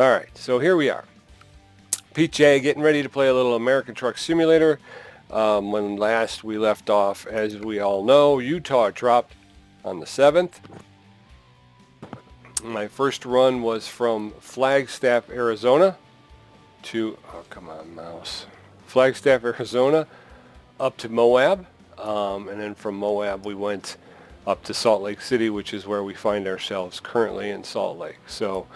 All right, so here we are. Pete J getting ready to play a little American Truck Simulator. When last we left off, as we all know, Utah dropped on the 7th. My first run was from Flagstaff, Arizona to, oh come on mouse, Flagstaff, Arizona up to Moab. And then from Moab we went up to Salt Lake City, which is where we find ourselves currently in Salt Lake. So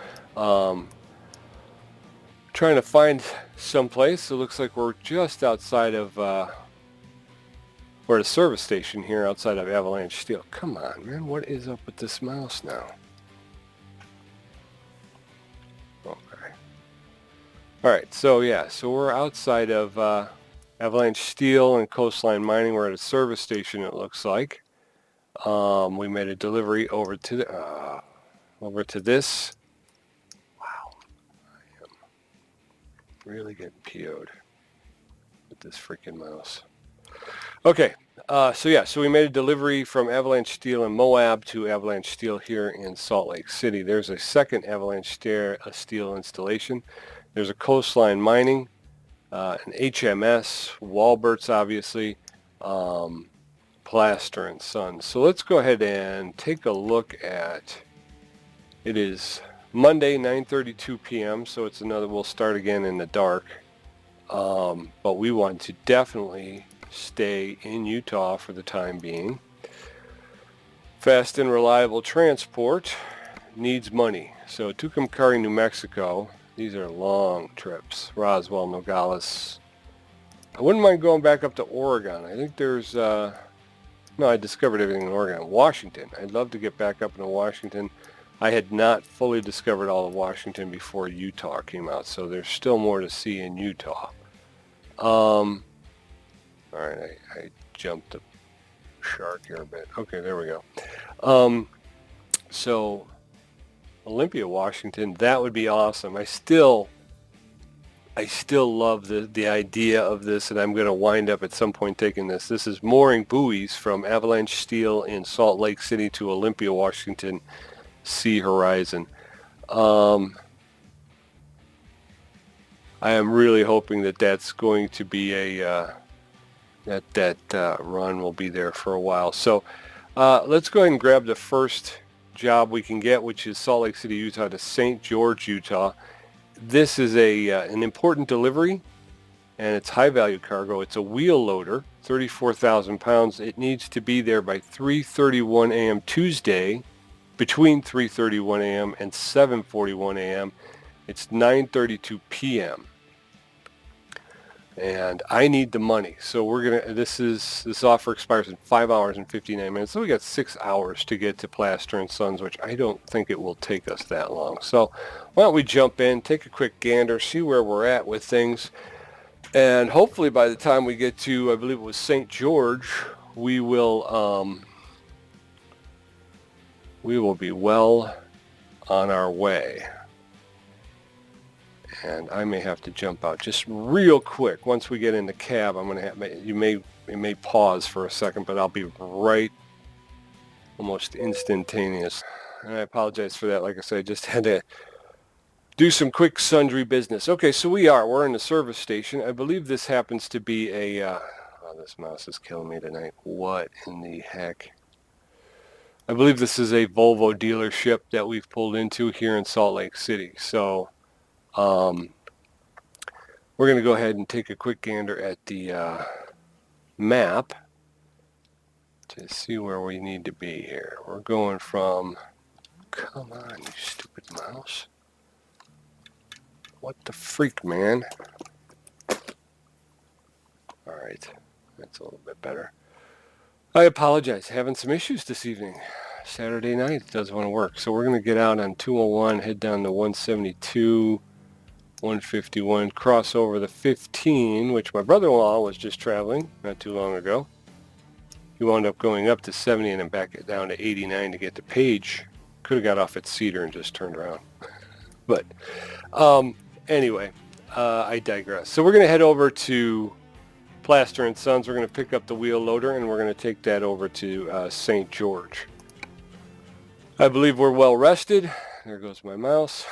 trying to find someplace. It looks like we're just outside of we're at a service station here outside of Avalanche Steel. Come on, man, what is up with this mouse now? Okay. All right, so yeah, so we're outside of Avalanche Steel and Coastline Mining. We're at a service station, it looks like. We made a delivery over to this. Wow, I am really getting PO'd with this freaking mouse. Okay, so we made a delivery from Avalanche Steel in Moab to Avalanche Steel here in Salt Lake City. There's a second Avalanche Steel installation. There's a Coastline Mining, an HMS, Walberts obviously, Plaster and Sons. So let's go ahead and take a look at, it is Monday 9:32 p.m. so it's another, we'll start again in the dark, but we want to definitely stay in Utah for the time being. Fast and reliable transport needs money. So Tucumcari, New Mexico, these are long trips. Roswell, Nogales. I wouldn't mind going back up to Oregon. I think there's no, I discovered everything in Oregon. Washington, I'd love to get back up into Washington. I had not fully discovered all of Washington before Utah came out, so there's still more to see in Utah. All right, I jumped the shark here a bit. Okay, there we go. So Olympia, Washington, that would be awesome. I still love the idea of this, and I'm going to wind up at some point taking this. This is mooring buoys from Avalanche Steel in Salt Lake City to Olympia, Washington, Sea Horizon. I am really hoping that that's going to be a that run will be there for a while. So let's go ahead and grab the first job we can get, which is Salt Lake City, Utah to St. George, Utah. This is an important delivery, and it's high value cargo. It's a wheel loader, 34,000 pounds. It needs to be there by 3:31 a.m. Tuesday, between 3:31 a.m. and 7:41 a.m. It's 9:32 p.m. and I need the money. So we're gonna, this offer expires in 5 hours and 59 minutes. So we got 6 hours to get to Plaster and Sons, which I don't think it will take us that long. So why don't we jump in, take a quick gander, see where we're at with things, and hopefully by the time we get to, I believe it was St. George, we will be well on our way. And I may have to jump out just real quick. Once we get in the cab, I'm going to have, it may pause for a second, but I'll be right, almost instantaneous. And I apologize for that. Like I said, I just had to do some quick sundry business. Okay, so we're in the service station. I believe this happens to be a, oh, this mouse is killing me tonight. What in the heck? I believe this is a Volvo dealership that we've pulled into here in Salt Lake City. So we're going to go ahead and take a quick gander at the map to see where we need to be here. We're going from, come on, you stupid mouse. What the freak, man? All right, that's a little bit better. I apologize, having some issues this evening. Saturday night, it doesn't want to work. So we're going to get out on 201, head down to 172, 151, cross over the 15, which my brother-in-law was just traveling not too long ago. He wound up going up to 70 and then back down to 89 to get to Page. Could have got off at Cedar and just turned around. But anyway, I digress. So we're going to head over to Plaster and Sons. We're going to pick up the wheel loader and we're going to take that over to St. George. I believe we're well rested. There goes my mouse.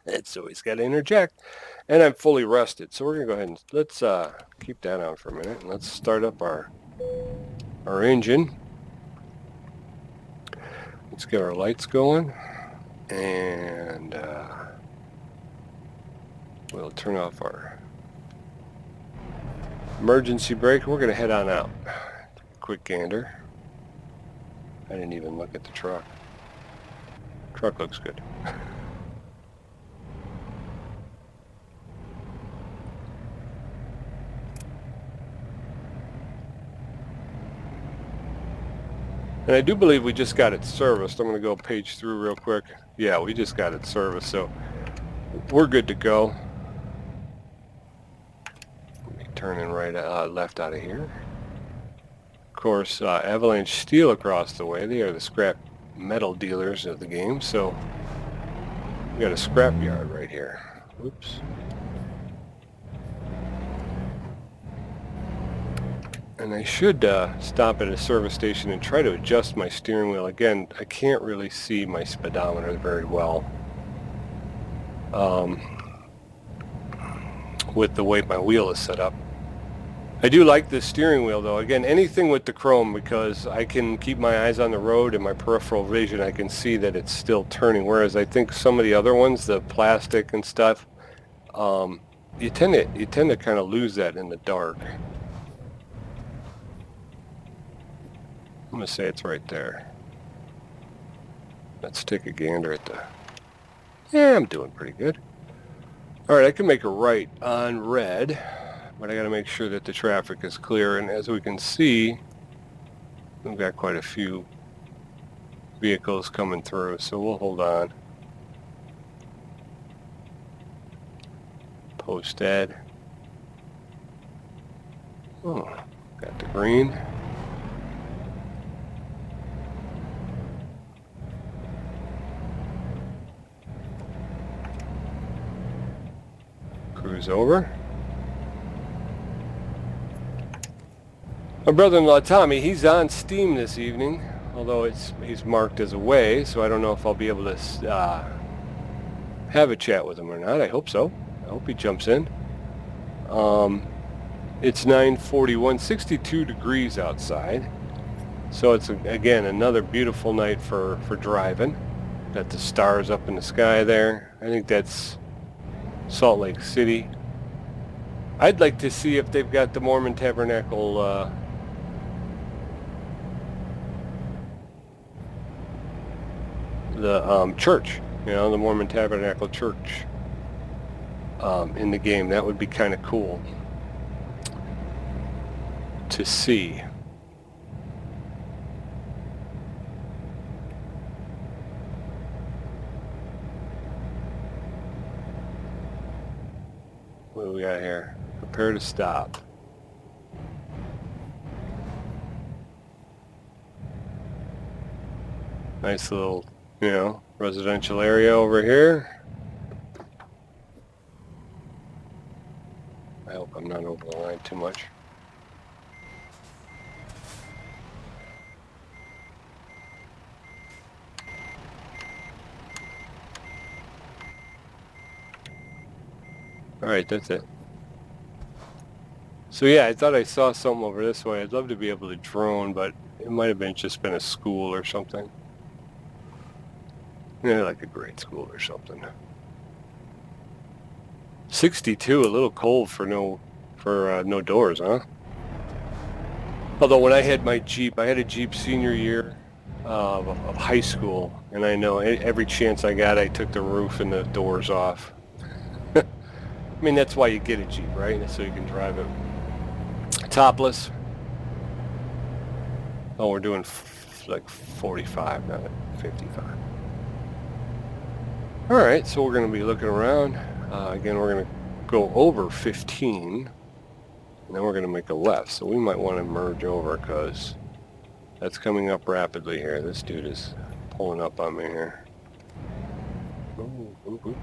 It's always got to interject. And I'm fully rested. So we're going to go ahead and let's keep that on for a minute. And let's start up our engine. Let's get our lights going. And we'll turn off our emergency brake. We're going to head on out. Quick gander. I didn't even look at the truck. Truck looks good. And I do believe we just got it serviced. I'm going to go page through real quick. Yeah, we just got it serviced, so we're good to go. Turning right left out of here. Of course, Avalanche Steel across the way. They are the scrap metal dealers of the game, so we got a scrap yard right here. Oops. And I should stop at a service station and try to adjust my steering wheel. Again, I can't really see my speedometer very well with the way my wheel is set up. I do like this steering wheel though. Again, anything with the chrome, because I can keep my eyes on the road and my peripheral vision, I can see that it's still turning. Whereas I think some of the other ones, the plastic and stuff, you tend to kind of lose that in the dark. I'm going to say it's right there. Let's take a gander at the... Yeah, I'm doing pretty good. Alright, I can make a right on red, but I got to make sure that the traffic is clear. And as we can see, we've got quite a few vehicles coming through, so we'll hold on. Post ed. Oh, got the green. Cruise over. My brother-in-law Tommy, he's on Steam this evening, although he's marked as away, so I don't know if I'll be able to have a chat with him or not. I hope so. I hope he jumps in. It's 9:41, 62 degrees outside, so it's again another beautiful night for driving. Got the stars up in the sky there. I think that's Salt Lake City. I'd like to see if they've got the Mormon Tabernacle church, the Mormon Tabernacle Church in the game. That would be kind of cool to see. What do we got here? Prepare to stop. Nice little, residential area over here. I hope I'm not over the line too much. Alright, that's it. So yeah, I thought I saw something over this way. I'd love to be able to drone, but it might have just been a school or something. Yeah, like a grade school or something. 62, a little cold for no doors, huh? Although when I had my Jeep, I had a Jeep senior year of high school, and I know every chance I got, I took the roof and the doors off. I mean, that's why you get a Jeep, right? So you can drive it topless. Oh, we're doing like 45, not 55. All right, so we're going to be looking around. Again, we're going to go over 15, and then we're going to make a left. So we might want to merge over because that's coming up rapidly here. This dude is pulling up on me here. Ooh, ooh, ooh.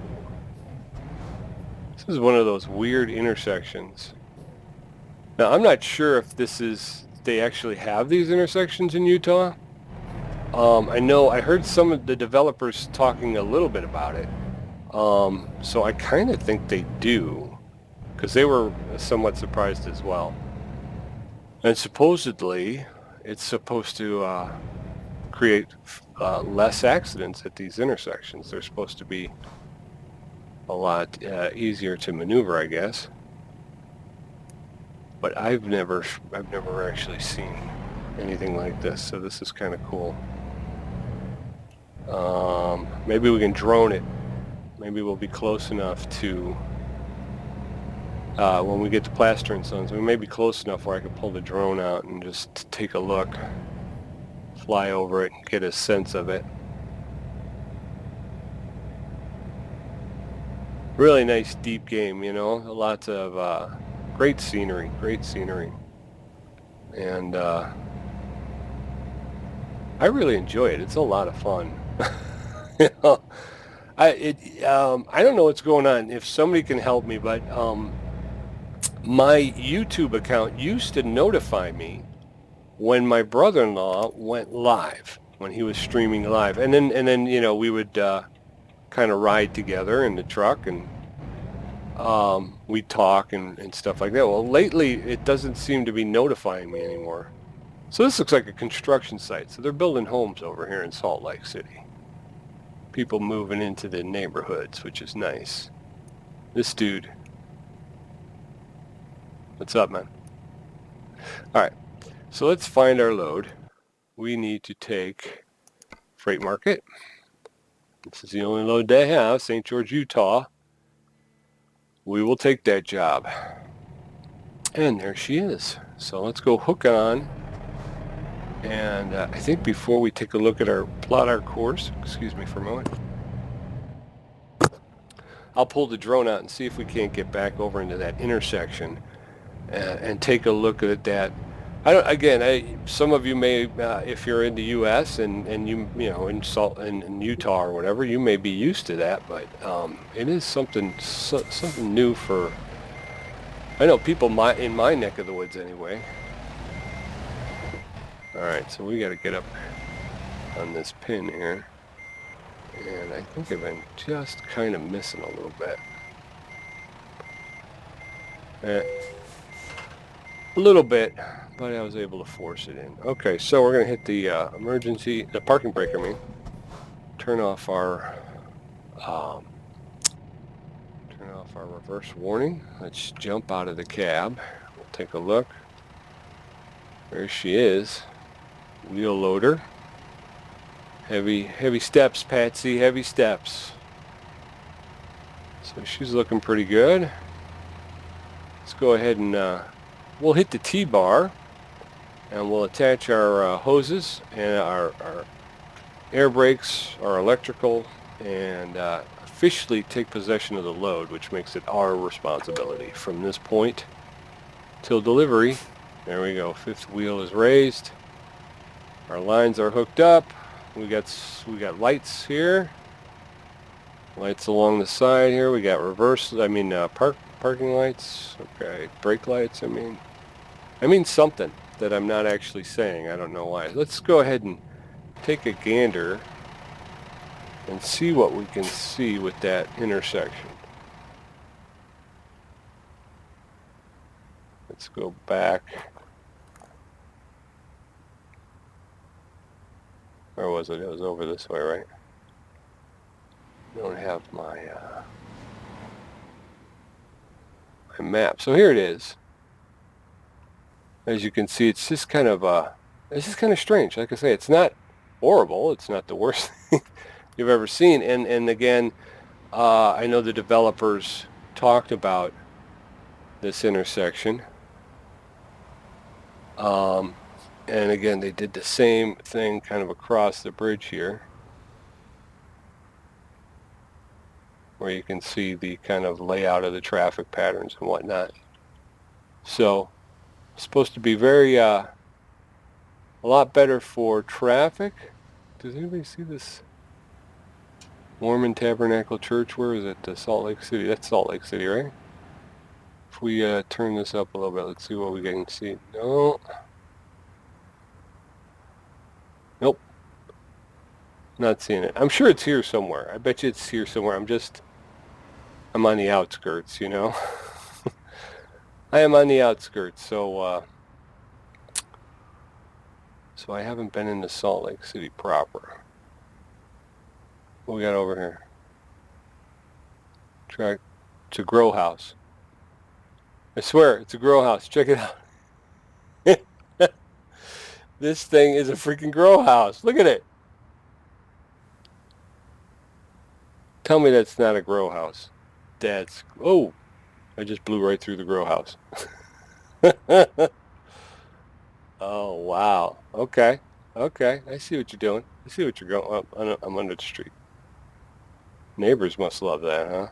This is one of those weird intersections. Now, I'm not sure if they actually have these intersections in Utah. I know I heard some of the developers talking a little bit about it. So I kind of think they do, because they were somewhat surprised as well. And supposedly, it's supposed to create less accidents at these intersections. They're supposed to be a lot easier to maneuver, I guess. But I've never actually seen anything like this, so this is kind of cool. Maybe we can drone it. Maybe we'll be close enough to when we get to Plaster and Sons. We may be close enough where I can pull the drone out and just take a look, fly over it, and get a sense of it. Really nice deep game, you know. Lots of great scenery, and I really enjoy it. It's a lot of fun. You know, I don't know what's going on. If somebody can help me, but my YouTube account used to notify me when my brother-in-law went live, when he was streaming live, and then you know, we would kind of ride together in the truck, and we'd talk and stuff like that. Well, lately it doesn't seem to be notifying me anymore. So this looks like a construction site. So they're building homes over here in Salt Lake City. People moving into the neighborhoods, which is nice. This dude. What's up, man? All right. So let's find our load. We need to take Freight Market. This is the only load they have, St. George, Utah. We will take that job. And there she is. So let's go hook on. And I think before we take a look at plot our course, excuse me for a moment, I'll pull the drone out and see if we can't get back over into that intersection and take a look at that. Some of you may, if you're in the U.S. and you know, in Utah or whatever, you may be used to that, but it is something new for, I know, people in my neck of the woods anyway. All right, so we got to get up on this pin here, and I think I've been just kind of missing a little bit. A little bit, but I was able to force it in. Okay, so we're going to hit the parking brake, I mean. Turn off our reverse warning. Let's jump out of the cab. We'll take a look. There she is. Wheel loader. Heavy steps, Patsy, heavy steps. So she's looking pretty good. Let's go ahead and we'll hit the T-bar, and we'll attach our hoses and our air brakes, our electrical, and officially take possession of the load, which makes it our responsibility from this point till delivery. There we go. Fifth wheel is raised. Our lines are hooked up. We got lights here. Lights along the side here. We got parking lights. Okay, brake lights. I mean something that I'm not actually saying. I don't know why. Let's go ahead and take a gander and see what we can see with that intersection. Let's go back. Where was it? It was over this way, right? I don't have my map. So here it is. As you can see, it's just kind of strange. Like I say, it's not horrible. It's not the worst thing you've ever seen. And again, I know the developers talked about this intersection. And again, they did the same thing kind of across the bridge here, where you can see the kind of layout of the traffic patterns and whatnot. So it's supposed to be a lot better for traffic. Does anybody see this Mormon Tabernacle Church? Where is it? Salt Lake City. That's Salt Lake City, right? If we turn this up a little bit, let's see what we can see. No. Nope. Not seeing it. I'm sure it's here somewhere. I bet you it's here somewhere. I'm just I'm on the outskirts, you know. I am on the outskirts, so I haven't been into Salt Lake City proper. What we got over here? It's a grow house. I swear, it's a grow house. Check it out. This thing is a freaking grow house. Look at it. Tell me that's not a grow house. Oh, I just blew right through the grow house. Oh, wow. Okay. Okay. I see what you're doing. I see what you're going. Oh, I'm under the street. Neighbors must love that, huh?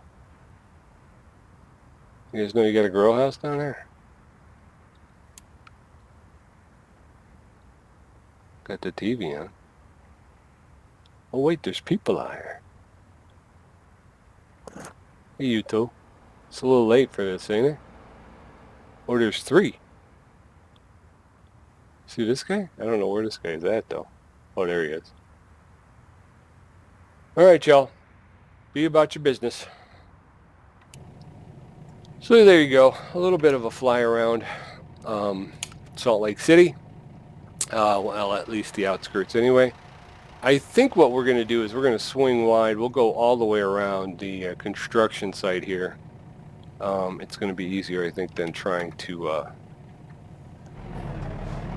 You guys know you got a grow house down there? Got the TV on. Oh, wait, there's people out here. Hey, you two. It's a little late for this, ain't it? Oh, there's 3. See this guy? I don't know where this guy is at, though. Oh, there he is. All right, y'all. Be about your business. So there you go. A little bit of a fly around Salt Lake City. Well, at least the outskirts anyway. I think what we're going to do is we're going to swing wide. We'll go all the way around the construction site here. It's going to be easier, I think, than trying to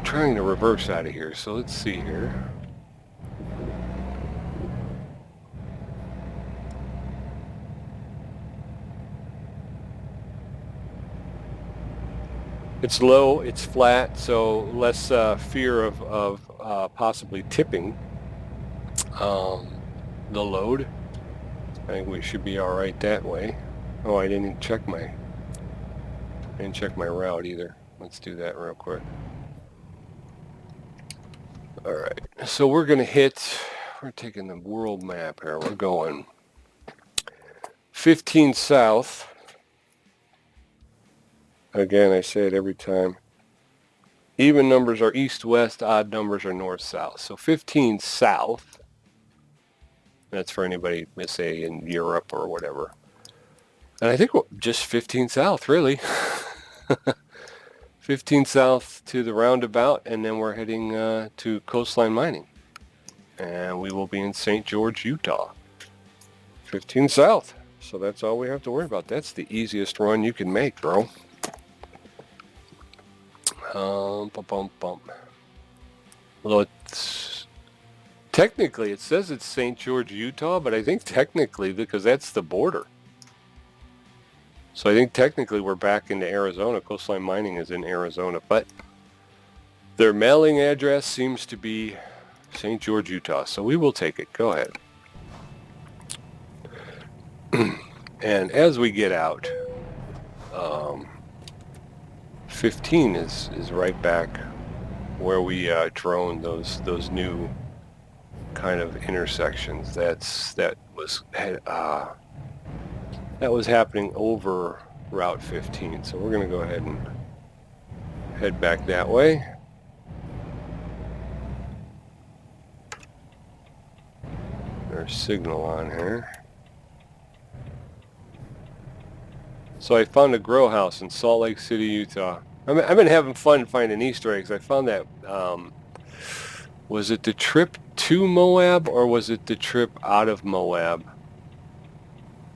reverse out of here. So let's see here. It's low, it's flat, so less fear of possibly tipping the load. I think we should be all right that way. Oh, I didn't check my route either. Let's do that real quick. All right, so we're taking the world map here. We're going 15 south. Again, I say it every time. Even numbers are east-west, odd numbers are north-south. So 15 south. That's for anybody, let's say, in Europe or whatever. And I think just 15 south, really. 15 south to the roundabout, and then we're heading to Coastline Mining. And we will be in St. George, Utah. 15 south. So that's all we have to worry about. That's the easiest run you can make, bro. Although technically it says it's St. George, Utah, but I think technically, because that's the border. So I think technically we're back into Arizona. Coastline Mining is in Arizona, but their mailing address seems to be St. George, Utah. So we will take it. Go ahead. And as we get out, 15 is right back where we drone those new kind of intersections. That was happening over Route 15. So we're going to go ahead and head back that way. There's signal on here. So I found a grow house in Salt Lake City, Utah. I've been having fun finding Easter eggs. I found that, was it the trip to Moab or was it the trip out of Moab?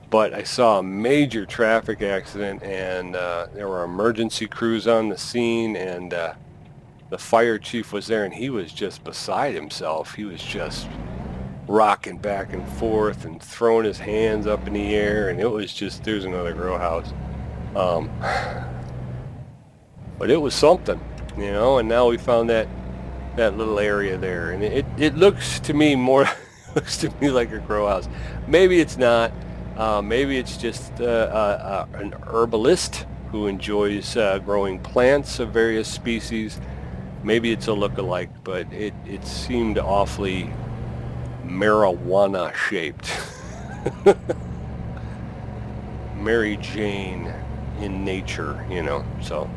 But I saw a major traffic accident, and there were emergency crews on the scene, and the fire chief was there, and he was just beside himself. He was just rocking back and forth and throwing his hands up in the air, and it was just, there's another grow house. But it was something, you know, and now we found that little area there, and it looks to me looks to me like a grow house. Maybe it's not. Maybe it's just an herbalist who enjoys growing plants of various species. Maybe it's a look-alike, but it seemed awfully marijuana shaped. Mary Jane in nature, you know. So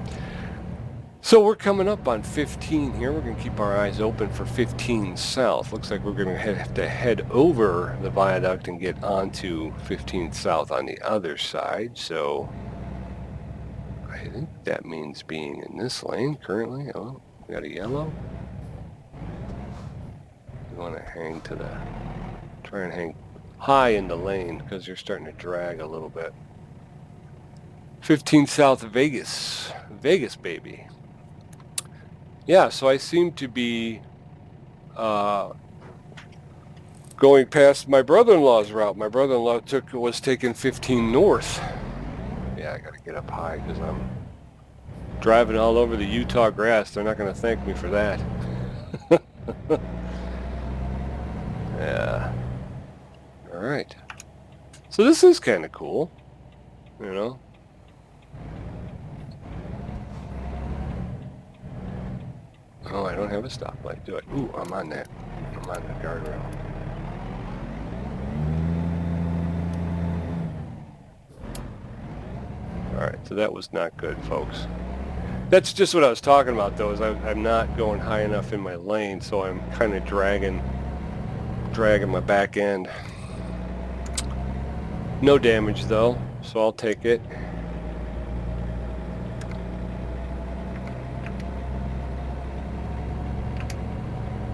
So we're coming up on 15 here. We're going to keep our eyes open for 15 south. Looks like we're going to have to head over the viaduct and get onto 15 south on the other side. So I think that means being in this lane currently. Oh, we got a yellow. You want to hang to the, try and hang high in the lane because you're starting to drag a little bit. 15 south of Vegas. Vegas, baby. Yeah, so I seem to be going past my brother-in-law's route. My brother-in-law was taking 15 north. Yeah, I got to get up high because I'm driving all over the Utah grass. They're not going to thank me for that. Yeah. All right. So this is kind of cool, you know. Oh, I don't have a stoplight, do I? Ooh, I'm on that. I'm on the guardrail. Alright, so that was not good, folks. That's just what I was talking about, though, is I'm not going high enough in my lane, so I'm kind of dragging my back end. No damage, though, so I'll take it.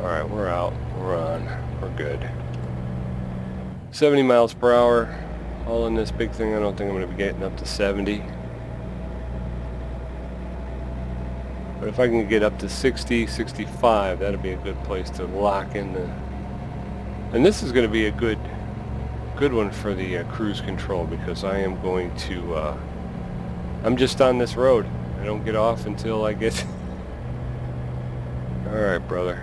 Alright, we're out. We're on. We're good. 70 miles per hour. All in this big thing. I don't think I'm going to be getting up to 70. But if I can get up to 60, 65, that'll be a good place to lock in the... And this is going to be a good one for the cruise control, because I am going to... I'm just on this road. I don't get off until I get... Alright, brother.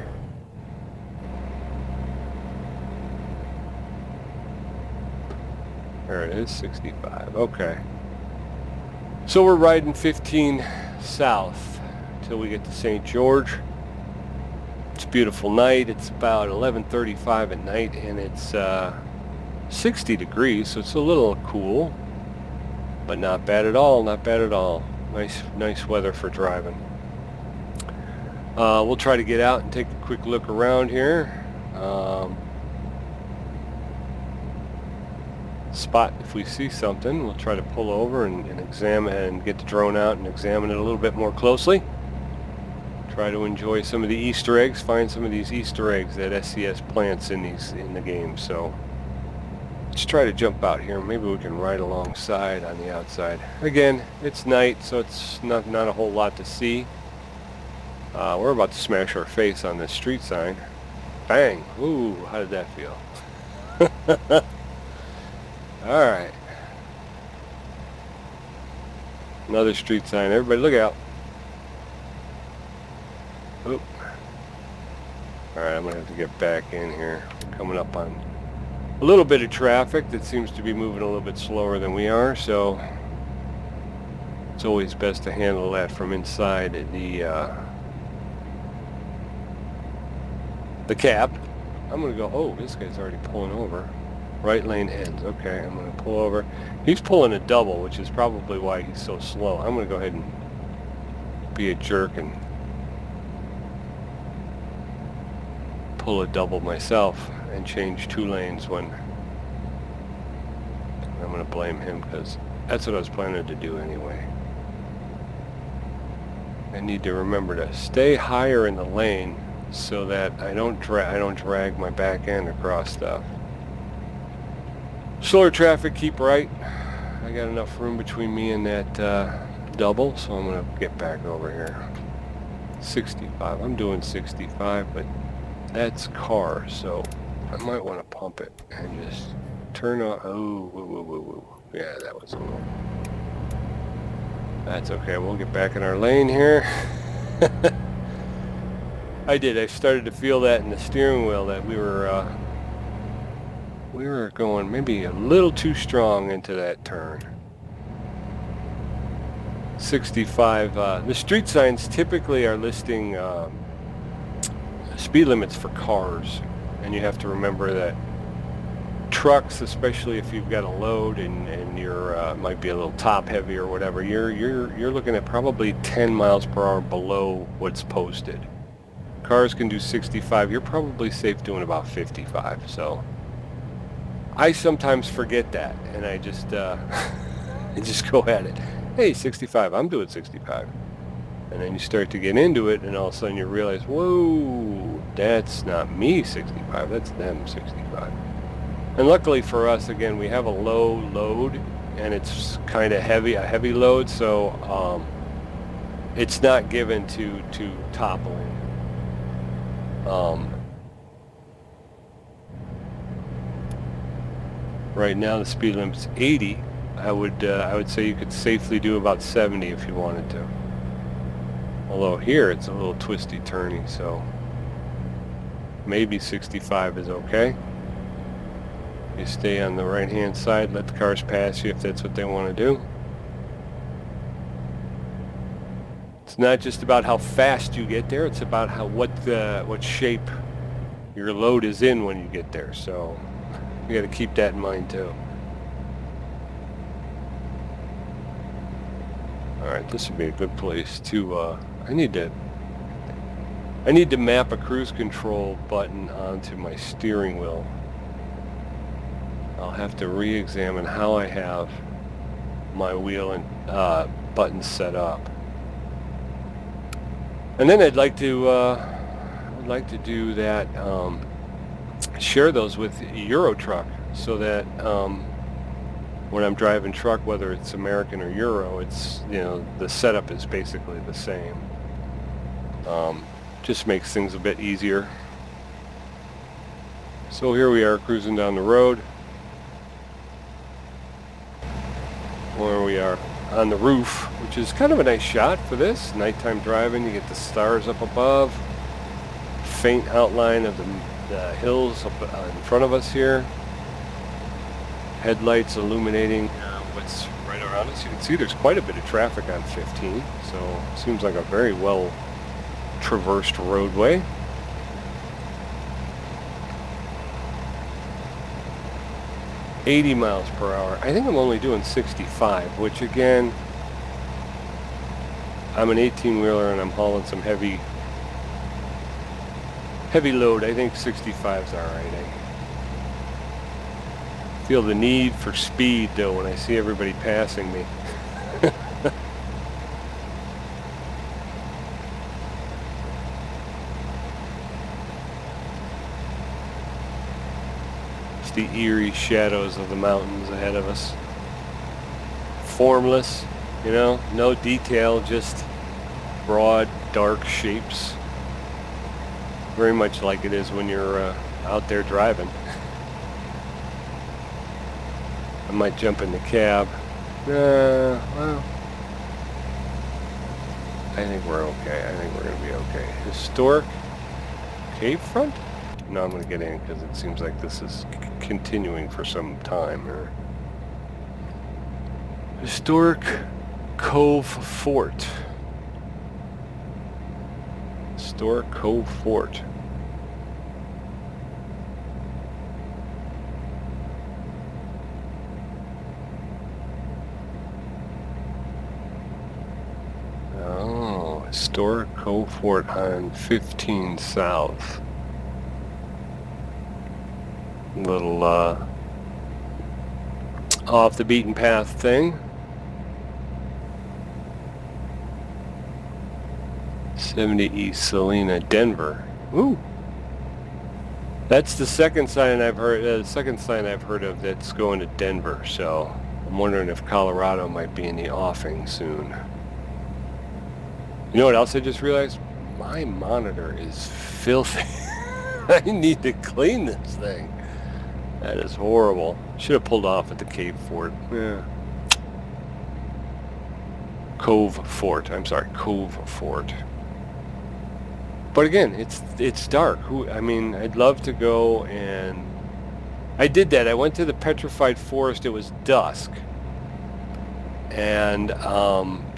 There it is, 65. Okay. So we're riding 15 south till we get to St. George. It's a beautiful night. It's about 11:35 at night, and it's 60 degrees, so it's a little cool, but not bad at all. Not bad at all. Nice weather for driving. We'll try to get out and take a quick look around here. Spot if we see something, we'll try to pull over and examine and get the drone out and examine it a little bit more closely. Try to enjoy some of the Easter eggs, find some of these Easter eggs that SCS plants in the game. So let's try to jump out here. Maybe we can ride alongside on the outside. Again, it's night, so it's not a whole lot to see. We're about to smash our face on this street sign. Bang! Ooh, how did that feel? Alright. Another street sign. Everybody look out. Oop. Alright, I'm going to have to get back in here. We're coming up on a little bit of traffic that seems to be moving a little bit slower than we are, so it's always best to handle that from inside the cab. I'm going to go, oh, this guy's already pulling over. Right lane ends. Okay, I'm going to pull over. He's pulling a double, which is probably why he's so slow. I'm going to go ahead and be a jerk and pull a double myself and change 2 lanes when I'm going to blame him, because that's what I was planning to do anyway. I need to remember to stay higher in the lane so that I don't drag my back end across stuff. Slower traffic, keep right. I got enough room between me and that double, so I'm going to get back over here. 65. I'm doing 65, but that's car, so I might want to pump it and just turn on. Oh, woo, woo, woo, woo. Yeah, that was a little... That's okay. We'll get back in our lane here. I started to feel that in the steering wheel, that we were going maybe a little too strong into that turn. 65. The street signs typically are listing speed limits for cars, and you have to remember that trucks, especially if you've got a load and you're you're might be a little top heavy or whatever, you're looking at probably 10 miles per hour below what's posted. Cars can do 65. You're probably safe doing about 55. So I sometimes forget that, and I just I just go at it. Hey, 65. I'm doing 65. And then you start to get into it, and all of a sudden you realize, whoa, that's not me 65, that's them 65. And luckily for us, again, we have a low load, and it's kind of heavy, a heavy load, so it's not given to toppling. Right now the speed limit's 80. I would say you could safely do about 70 if you wanted to. Although here it's a little twisty turny, so maybe 65 is okay. You stay on the right hand side, let the cars pass you if that's what they want to do. It's not just about how fast you get there, it's about what shape your load is in when you get there, so you got to keep that in mind too. Alright, this would be a good place to I need to map a cruise control button onto my steering wheel. I'll have to re-examine how I have my wheel and buttons set up. And then I'd like to do that, share those with Euro Truck, so that when I'm driving truck, whether it's American or Euro, it's, you know, the setup is basically the same. Just makes things a bit easier. So here we are cruising down the road, where we are on the roof, which is kind of a nice shot for this nighttime driving. You get the stars up above, faint outline of the hills up in front of us here, headlights illuminating what's right around us. You can see there's quite a bit of traffic on 15, so it seems like a very well traversed roadway. $80 miles per hour. I think I'm only doing 65, which again, I'm an 18-wheeler and I'm hauling some heavy load. I think 65's alright. I feel the need for speed though when I see everybody passing me. The eerie shadows of the mountains ahead of us. Formless, you know, no detail, just broad, dark shapes. Very much like it is when you're out there driving. I might jump in the cab. Well, I think we're okay. I think we're going to be okay. Historic cave front? No, I'm going to get in because it seems like this is continuing for some time. Historic Cove Fort. Historic Cove Fort. Oh, Historic Cove Fort on 15 South. Little off the beaten path thing. 70 East Salina, Denver. Ooh, that's the second sign I've heard. The second sign I've heard of that's going to Denver. So I'm wondering if Colorado might be in the offing soon. You know what else I just realized? My monitor is filthy. I need to clean this thing. That is horrible. Should have pulled off at the Cave Fort. Yeah. Cove Fort. I'm sorry, Cove Fort. But again, it's dark. I mean, I'd love to go, and I did that. I went to the Petrified Forest. It was dusk. And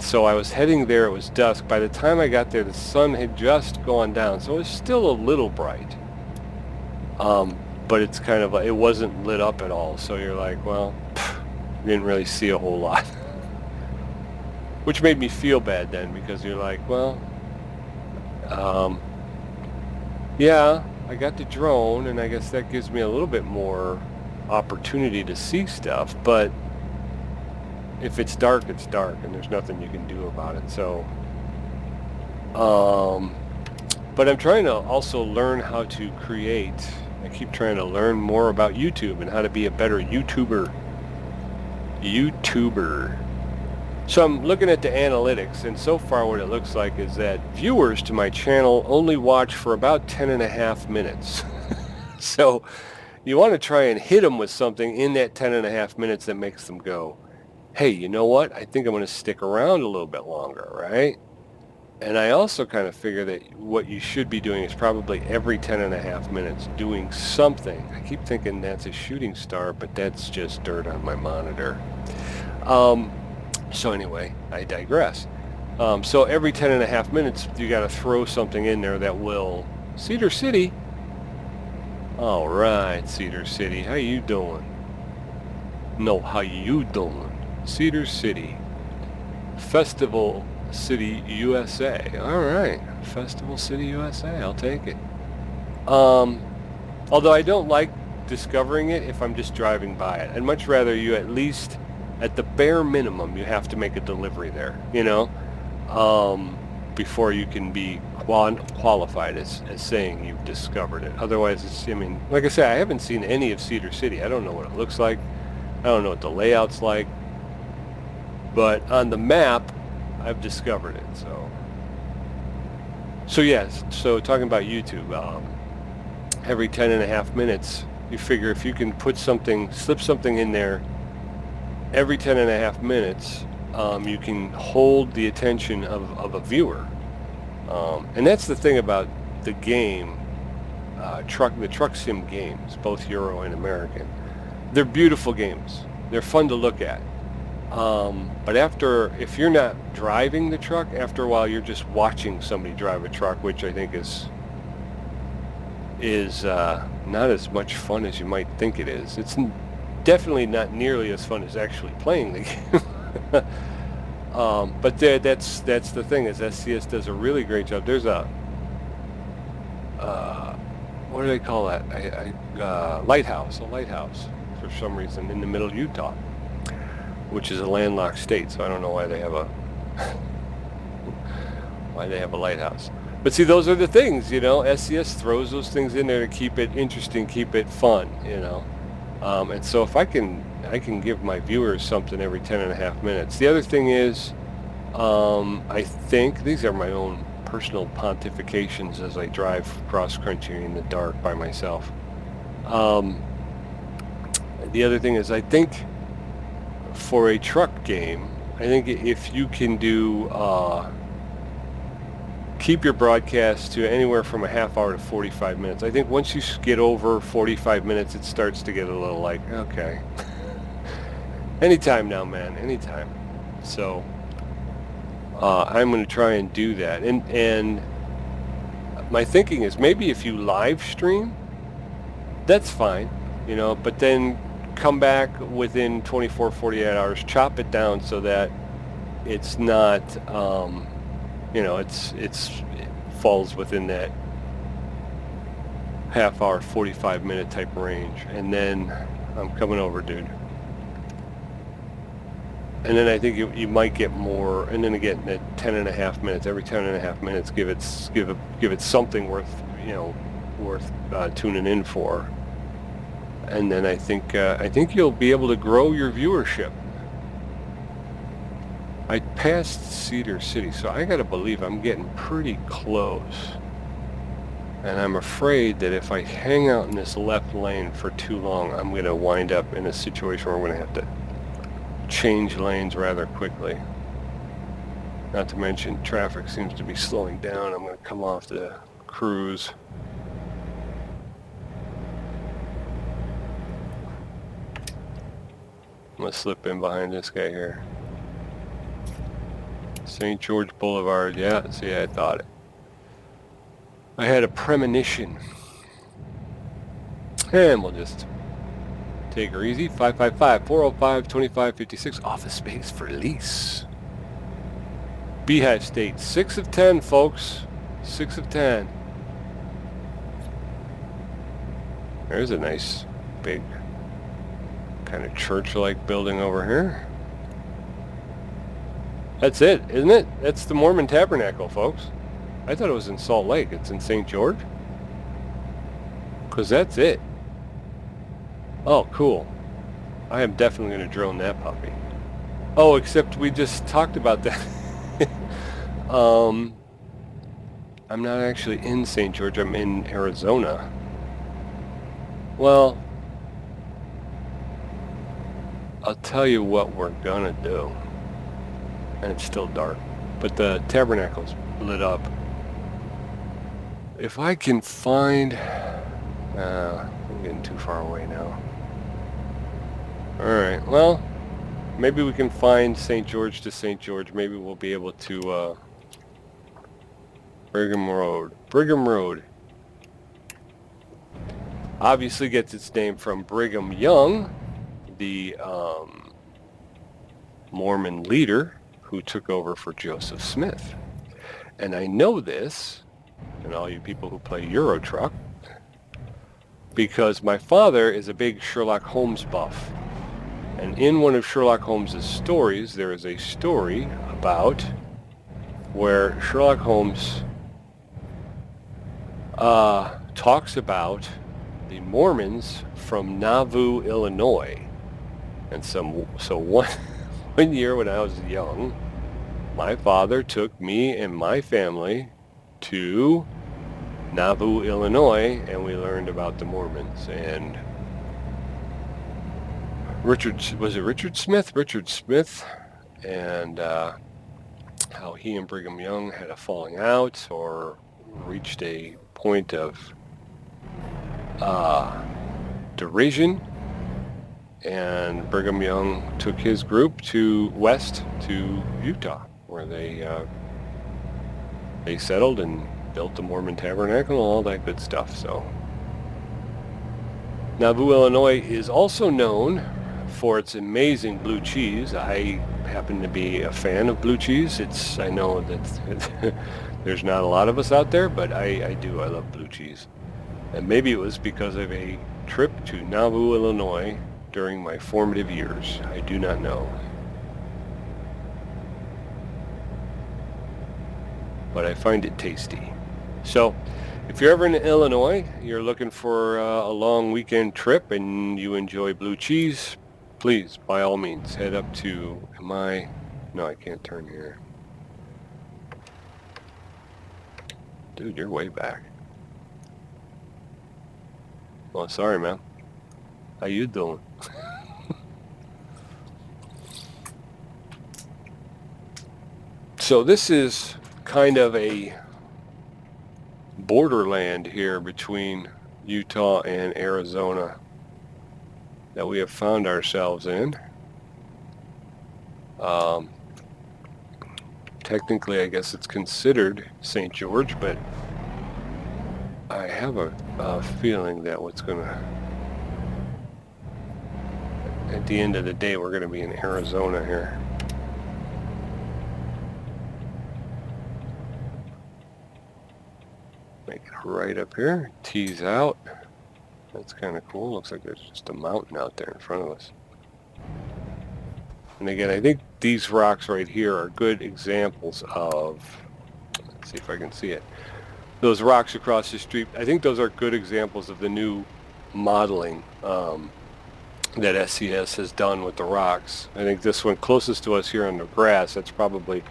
so I was heading there. It was dusk. By the time I got there, the sun had just gone down. So it was still a little bright. But it's kind of like, it wasn't lit up at all. So you're like, well, didn't really see a whole lot. Which made me feel bad then, because you're like, well, yeah, I got the drone, and I guess that gives me a little bit more opportunity to see stuff, but if it's dark, it's dark, and there's nothing you can do about it. So, but I'm trying to also learn how to create. I keep trying to learn more about YouTube and how to be a better YouTuber. So I'm looking at the analytics, and so far what it looks like is that viewers to my channel only watch for about 10.5 minutes. So you want to try and hit them with something in that 10.5 minutes that makes them go, hey, you know what? I think I'm going to stick around a little bit longer, right? And I also kind of figure that what you should be doing is probably every 10.5 minutes doing something. I keep thinking that's a shooting star, but that's just dirt on my monitor. So anyway, I digress. So every 10.5 minutes, you got to throw something in there that will... Cedar City? All right, Cedar City, how you doing? No, how you doing? Cedar City. Festival City, USA. All right, Festival City, USA, I'll take it. Although I don't like discovering it if I'm just driving by it. I'd much rather you at least... at the bare minimum, you have to make a delivery there, you know, before you can be qualified as saying you've discovered it. Otherwise, it's, I mean, like I said, I haven't seen any of Cedar City. I don't know what it looks like. I don't know what the layout's like. But on the map, I've discovered it. So yes, so talking about YouTube, every 10.5 minutes, you figure if you can put something, slip something in there, every 10.5 minutes, you can hold the attention of a viewer. And that's the thing about the game, the truck sim games, both Euro and American. They're beautiful games. They're fun to look at. But if you're not driving the truck, after a while you're just watching somebody drive a truck, which I think is not as much fun as you might think it is. It's definitely not nearly as fun as actually playing the game. But that's the thing, is SCS does a really great job. There's a what do they call that? A lighthouse for some reason in the middle of Utah, which is a landlocked state. So I don't know why they have a lighthouse. But see, those are the things, you know. SCS throws those things in there to keep it interesting, keep it fun, you know. And so if I can give my viewers something every 10.5 minutes. The other thing is, I think, these are my own personal pontifications as I drive cross country in the dark by myself. The other thing is, I think for a truck game, I think if you can do, keep your broadcast to anywhere from a half hour to 45 minutes. I think once you get over 45 minutes, it starts to get a little like, okay, anytime now, man, anytime. So I'm going to try and do that. And my thinking is, maybe if you live stream, that's fine, you know, but then come back within 24, 48 hours, chop it down so that it's not, you know, it falls within that half hour, 45 minute type range. And then I'm coming over, dude. And then I think you might get more, and then again at 10.5 minutes, every 10.5 minutes, give it something worth, you know, worth tuning in for. And then I think you'll be able to grow your viewership. I passed Cedar City, so I gotta believe I'm getting pretty close. And I'm afraid that if I hang out in this left lane for too long, I'm gonna wind up in a situation where I'm gonna have to change lanes rather quickly. Not to mention traffic seems to be slowing down. I'm gonna come off the cruise. I'm gonna slip in behind this guy here. St. George Boulevard, yeah, see, I thought it. I had a premonition. And we'll just Take her easy. 555-405-2556. Office space for lease. Beehive State. 6 of 10, folks. 6 of 10. There's a nice, big, kind of church-like building over here. That's it, isn't it? That's the Mormon Tabernacle, folks. I thought it was in Salt Lake. It's in St. George. Because that's it. Oh, cool. I am definitely going to drone that puppy. Oh, except we just talked about that. I'm not actually in St. George. I'm in Arizona. Well, I'll tell you what we're going to do. And it's still dark. But the tabernacle's lit up. If I can find... I'm getting too far away now. Alright, well, maybe we can find St. George to St. George. Maybe we'll be able to... Brigham Road. Brigham Road. Obviously gets its name from Brigham Young, the Mormon leader who took over for Joseph Smith. And I know this, and all you people who play Euro Truck, because my father is a big Sherlock Holmes buff. And in one of Sherlock Holmes' stories, there is a story about where Sherlock Holmes talks about the Mormons from Nauvoo, Illinois. And so one year when I was young, my father took me and my family to Nauvoo, Illinois, and we learned about the Mormons. And Richard Smith? Richard Smith, and how he and Brigham Young had a falling out or reached a point of derision, and Brigham Young took his group west to Utah, where they settled and built the Mormon Tabernacle and all that good stuff. So Nauvoo, Illinois is also known for its amazing blue cheese. I happen to be a fan of blue cheese. I know that there's not a lot of us out there, but I do. I love blue cheese. And maybe it was because of a trip to Nauvoo, Illinois during my formative years. I do not know. But I find it tasty. So, if you're ever in Illinois, you're looking for a long weekend trip and you enjoy blue cheese, please, by all means, head up to, no, I can't turn here. Dude, you're way back. Well, sorry, man. How you doing? So this is kind of a borderland here between Utah and Arizona that we have found ourselves in. Technically, I guess it's considered St. George, but I have a feeling that at the end of the day, we're going to be in Arizona here. Make it right up here, tease out. That's kind of cool. Looks like there's just a mountain out there in front of us. And again, I think these rocks right here are good examples of, let's see if I can see it. Those rocks across the street, I think those are good examples of the new modeling that SCS has done with the rocks. I think this one closest to us here on the grass, that's probably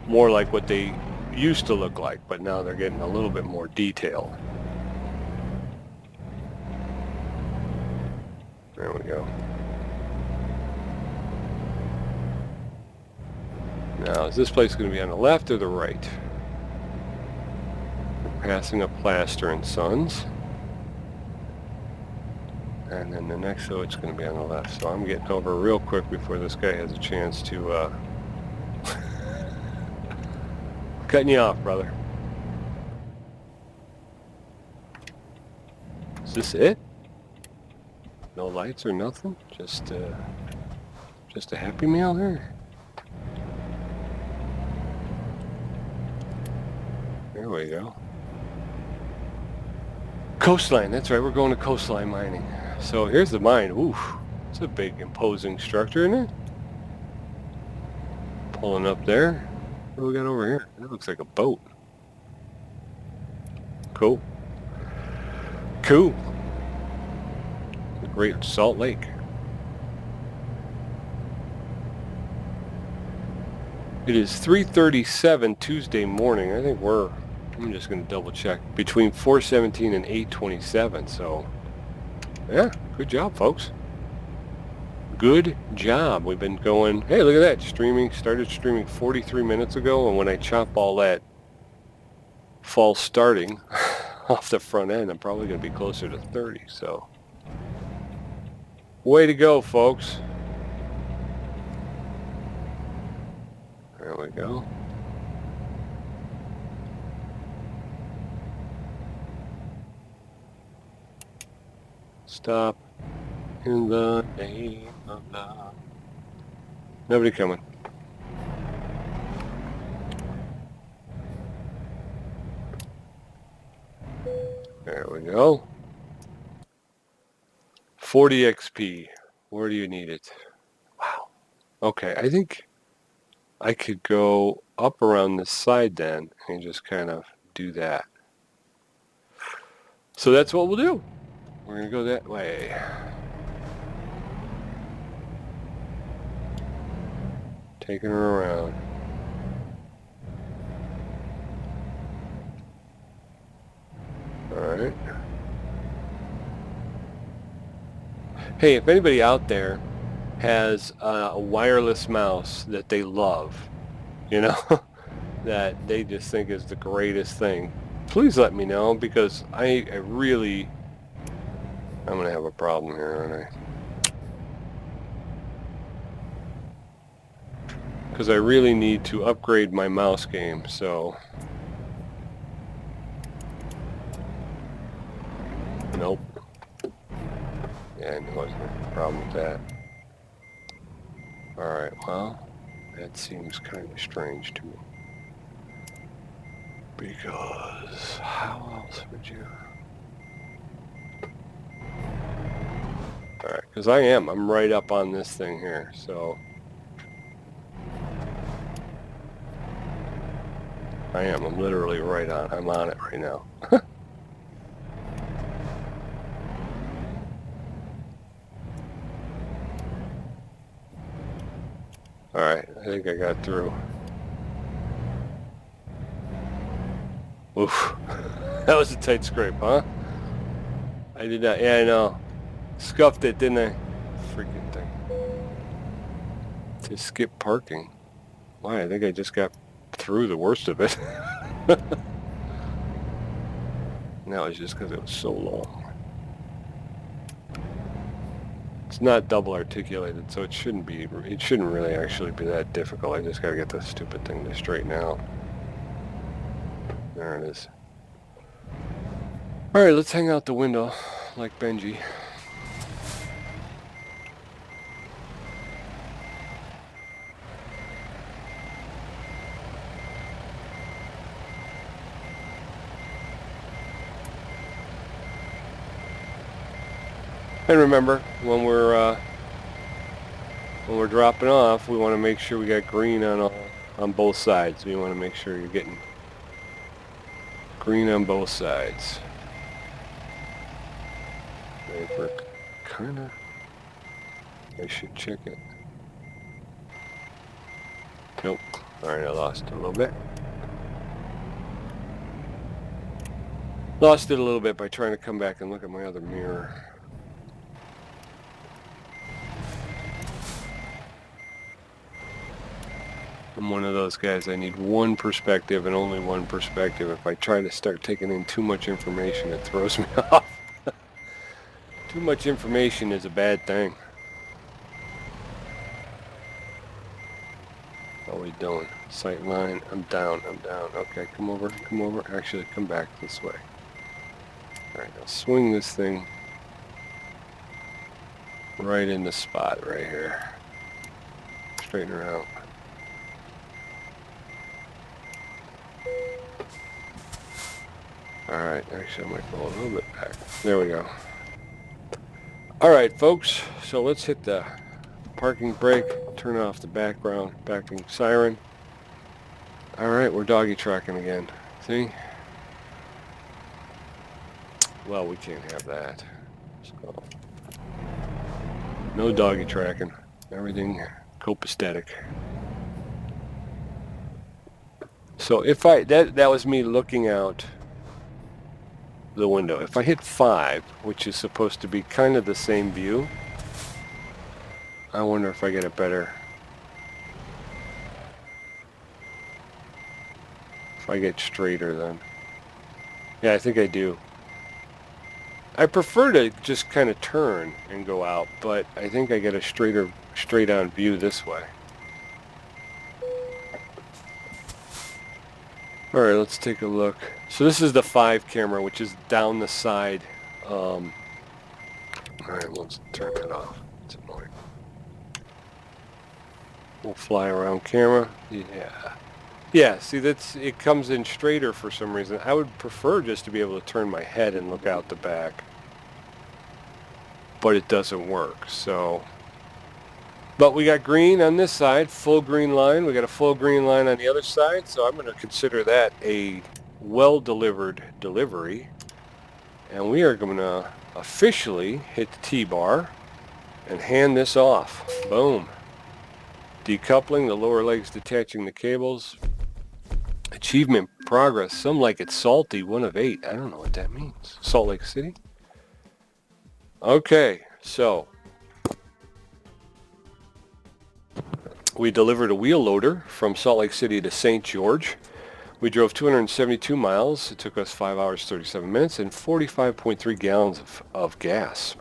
more like what they used to look like, but now they're getting a little bit more detail. There we go. Now, is this place going to be on the left or the right? We're passing up Plaster and Sons. And then the next, so it's going to be on the left. So I'm getting over real quick before this guy has a chance to... Cutting you off, brother. Is this it? No lights or nothing? Just a Happy Meal here? There we go. Coastline, that's right, we're going to coastline mining. So here's the mine. Oof, it's a big imposing structure, isn't it? Pulling up there. What do we got over here? That looks like a boat. Cool. Cool. The Great Salt Lake. It is 3:37 Tuesday morning. I think I'm just going to double check. Between 4:17 and 8:27. So, yeah, good job, folks. Good job. We've been going, hey, look at that. Started streaming 43 minutes ago. And when I chop all that false starting off the front end, I'm probably going to be closer to 30. So, way to go, folks. There we go. Stop in the name of love. Nobody coming. There we go. 40 XP. Where do you need it? Wow. Okay, I think I could go up around this side then and just kind of do that. So that's what we'll do. We're going to go that way. Taking her around. Alright. Hey, if anybody out there has a wireless mouse that they love, you know, that they just think is the greatest thing, please let me know, because I'm going to have a problem here, aren't I? Because I really need to upgrade my mouse game, so... Nope. Yeah, I knew I was going to have a problem with that. Alright, well, that seems kind of strange to me. Because how else would you... Alright, because I'm right up on this thing here, so... I'm literally I'm on it right now. Alright, I think I got through. Oof. That was a tight scrape, huh? I did not, yeah, I know. Scuffed it, didn't I? Freaking thing. To skip parking. Why, I think I just got through the worst of it. And that was just because it was so long. It's not double articulated, so it shouldn't really actually be that difficult. I just gotta get this stupid thing to straighten out. There it is. Alright, let's hang out the window like Benji. And remember, when we're dropping off, we want to make sure we got green on both sides. We want to make sure you're getting green on both sides. I should check it. Nope. Alright, I lost it a little bit. Lost it a little bit by trying to come back and look at my other mirror. I'm one of those guys, I need one perspective and only one perspective. If I try to start taking in too much information, it throws me off. Too much information is a bad thing. What are we doing? Sight line, I'm down. Okay, come over. Actually, come back this way. Alright, now swing this thing. right in the spot right here. Straighten her out. Alright, actually I might go a little bit back. There we go. Alright folks, so let's hit the parking brake, turn off the backing siren. Alright, we're doggy tracking again. See? Well, we can't have that. So, no doggy tracking. Everything copacetic. So if that was me looking out the window. If I hit 5, which is supposed to be kind of the same view, I wonder if I get a better, if I get straighter then. Yeah, I think I do. I prefer to just kind of turn and go out, but I think I get a straight on view this way. Alright, let's take a look. So this is the 5 camera, which is down the side. Alright, let's turn that off. It's annoying. We'll fly around camera. Yeah. Yeah, see, it comes in straighter for some reason. I would prefer just to be able to turn my head and look out the back. But it doesn't work, so... But we got green on this side, full green line. We got a full green line on the other side, so I'm going to consider that a well-delivered delivery. And we are going to officially hit the T-bar and hand this off. Boom. Decoupling, the lower legs detaching the cables. Achievement progress. Some like it salty, 1 of 8. I don't know what that means. Salt Lake City? Okay, so... we delivered a wheel loader from Salt Lake City to St. George. We drove 272 miles. It took us 5 hours, 37 minutes, and 45.3 gallons of gas.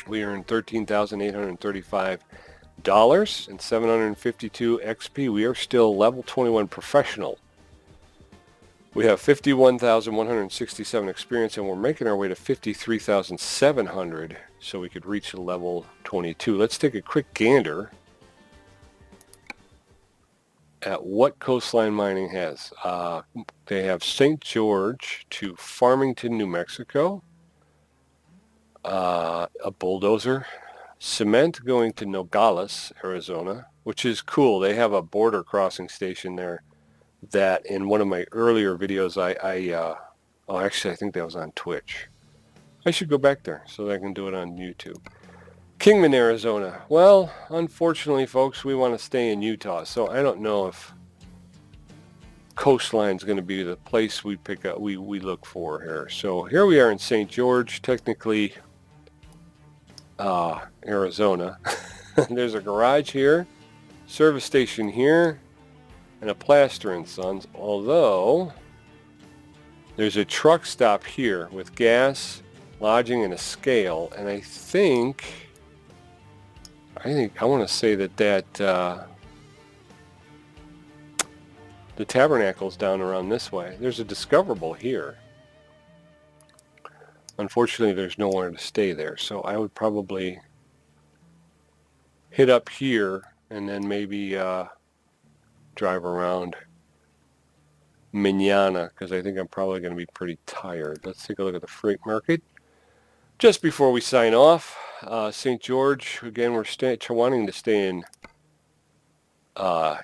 We earned $13,835 and 752 XP. We are still level 21 professional. We have 51,167 experience, and we're making our way to 53,700 so we could reach level 22. Let's take a quick gander at what Coastline Mining has. They have St. George to Farmington, New Mexico, a bulldozer, cement going to Nogales, Arizona, which is cool. They have a border crossing station there that in one of my earlier videos, actually I think that was on Twitch. I should go back there so that I can do it on YouTube. Kingman, Arizona. Well, unfortunately, folks, we want to stay in Utah, so I don't know if Coastline is going to be the place we pick up. We look for here. So here we are in St. George, technically Arizona. There's a garage here, service station here, and a Plaster and Sons. Although there's a truck stop here with gas, lodging, and a scale, and I want to say that the tabernacle's down around this way. There's a discoverable here. Unfortunately, there's nowhere to stay there, so I would probably hit up here and then maybe drive around Manana, because I think I'm probably going to be pretty tired. Let's take a look at the freight market. Just before we sign off, St. George, again, we're wanting to stay in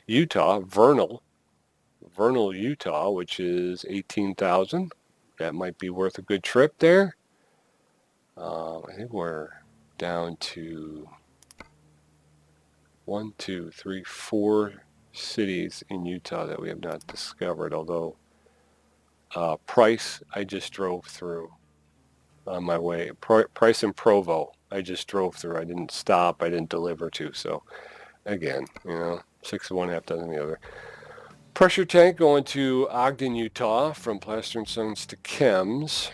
Utah, Vernal, Utah, which is 18,000. That might be worth a good trip there. I think we're down to 1, 2, 3, 4 cities in Utah that we have not discovered, although Price I just drove through on my way. Price and Provo I just drove through. I didn't stop. I didn't deliver to. So again, 6 of one, half dozen the other. Pressure tank going to Ogden, Utah from Plaster and Sons to Chems.